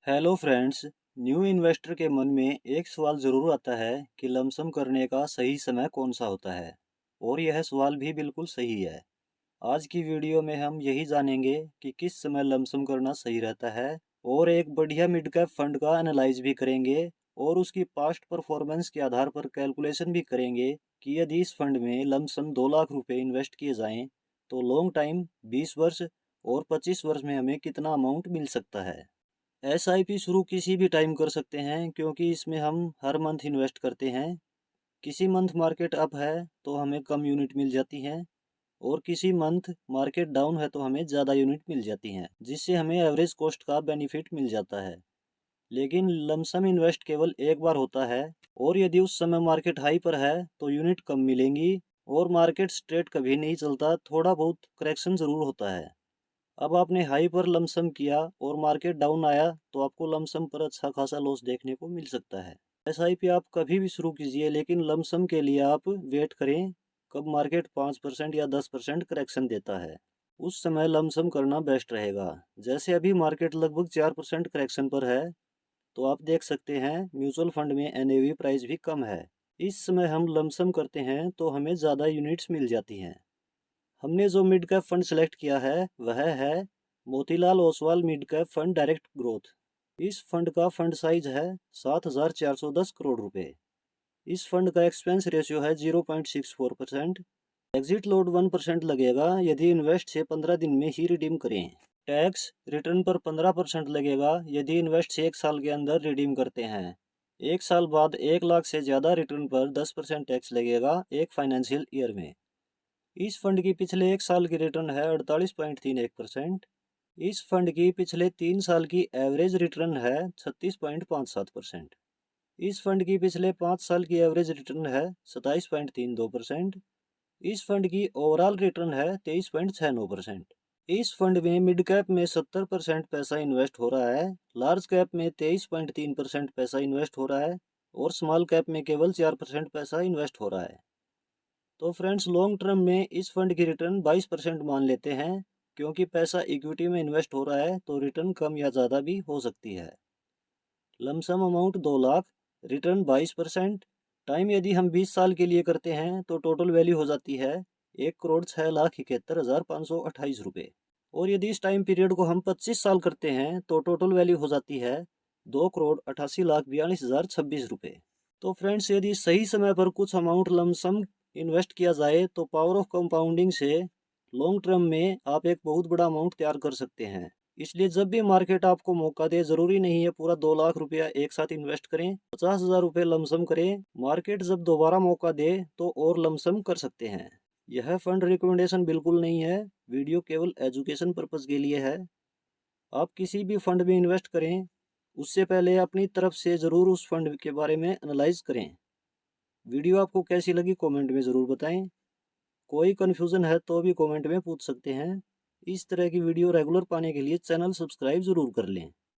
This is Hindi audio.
Hello friends. न्यू इन्वेस्टर के मन में एक सवाल ज़रूर आता है कि लमसम करने का सही समय कौन सा होता है, और यह सवाल भी बिल्कुल सही है। आज की वीडियो में हम यही जानेंगे कि किस समय लमसम करना सही रहता है, और एक बढ़िया मिड कैप फंड का एनालाइज भी करेंगे और उसकी पास्ट परफॉर्मेंस के आधार पर कैलकुलेशन भी करेंगे कि यदि इस फंड में लमसम 2 लाख रुपए इन्वेस्ट किए जाएं तो लॉन्ग टाइम 20 वर्ष और 25 वर्ष में हमें कितना अमाउंट मिल सकता है। एसआईपी शुरू किसी भी टाइम कर सकते हैं, क्योंकि इसमें हम हर मंथ इन्वेस्ट करते हैं। किसी मंथ मार्केट अप है तो हमें कम यूनिट मिल जाती हैं, और किसी मंथ मार्केट डाउन है तो हमें ज़्यादा यूनिट मिल जाती हैं, जिससे हमें एवरेज कॉस्ट का बेनिफिट मिल जाता है। लेकिन लमसम इन्वेस्ट केवल एक बार होता है, और यदि उस समय मार्केट हाई पर है तो यूनिट कम मिलेंगी, और मार्केट स्ट्रेट कभी नहीं चलता, थोड़ा बहुत करेक्शन ज़रूर होता है। अब आपने हाई पर लमसम किया और मार्केट डाउन आया तो आपको लमसम पर अच्छा खासा लॉस देखने को मिल सकता है। एसआईपी आप कभी भी शुरू कीजिए, लेकिन लमसम के लिए आप वेट करें कब मार्केट 5% या 10% करेक्शन देता है, उस समय लमसम करना बेस्ट रहेगा। जैसे अभी मार्केट लगभग 4% करेक्शन पर है, तो आप देख सकते हैं म्यूचुअल फंड में एनएवी प्राइस भी कम है। इस समय हम लमसम करते हैं तो हमें ज़्यादा यूनिट्स मिल जाती हैं। हमने जो मिड कैप फंड सेलेक्ट किया है वह है Motilal Oswal mid cap fund direct growth. इस फंड का फंड साइज है 7,410 करोड़ रुपए। इस फंड का एक्सपेंस रेशियो है 0.64%। एग्जिट लोड 1% लगेगा यदि इन्वेस्ट से 15 दिन में ही रिडीम करें। टैक्स रिटर्न पर 15% लगेगा यदि इन्वेस्ट से 1 साल के अंदर रिडीम करते हैं। 1 साल बाद 1 लाख से ज़्यादा रिटर्न पर 10% टैक्स लगेगा एक फाइनेंशियल ईयर में। इस फंड की पिछले 1 साल की रिटर्न है 48.31%। इस फंड की पिछले 3 साल की एवरेज रिटर्न है 36.57%। इस फंड की पिछले 5 साल की एवरेज रिटर्न है 27.32%। इस फंड की ओवरऑल रिटर्न है 23.69%। इस फंड में मिड कैप में 70% पैसा इन्वेस्ट हो रहा है, लार्ज कैप में 23.3% पैसा इन्वेस्ट हो रहा है, और स्मॉल कैप में केवल 4% पैसा इन्वेस्ट हो रहा है। तो फ्रेंड्स, लॉन्ग टर्म में इस फंड की रिटर्न 22% मान लेते हैं, क्योंकि पैसा इक्विटी में इन्वेस्ट हो रहा है तो रिटर्न कम या ज़्यादा भी हो सकती है। Lump sum amount 2 lakh, return 22%। Time यदि हम 20 साल के लिए करते हैं तो टोटल वैल्यू हो जाती है 1,06,71,528 रुपये। और यदि इस टाइम पीरियड को हम 25 साल करते हैं तो टोटल वैल्यू हो जाती है 2,88,42,026 रुपये। तो फ्रेंड्स, यदि सही समय पर कुछ अमाउंट लमसम इन्वेस्ट किया जाए तो पावर ऑफ कंपाउंडिंग से लॉन्ग टर्म में आप एक बहुत बड़ा अमाउंट तैयार कर सकते हैं। इसलिए जब भी मार्केट आपको मौका दे, जरूरी नहीं है पूरा 2 लाख रुपया एक साथ इन्वेस्ट करें, 50,000 रुपये लमसम करें। मार्केट जब दोबारा मौका दे तो और लमसम कर सकते हैं। यह फंड रिकमेंडेशन बिल्कुल नहीं है, वीडियो केवल एजुकेशन पर्पज के लिए है। आप किसी भी फंड में इन्वेस्ट करें उससे पहले अपनी तरफ से ज़रूर उस फंड के बारे में एनालाइज करें। वीडियो आपको कैसी लगी कमेंट में ज़रूर बताएं। कोई कन्फ्यूज़न है तो भी कमेंट में पूछ सकते हैं। इस तरह की वीडियो रेगुलर पाने के लिए चैनल सब्सक्राइब ज़रूर कर लें।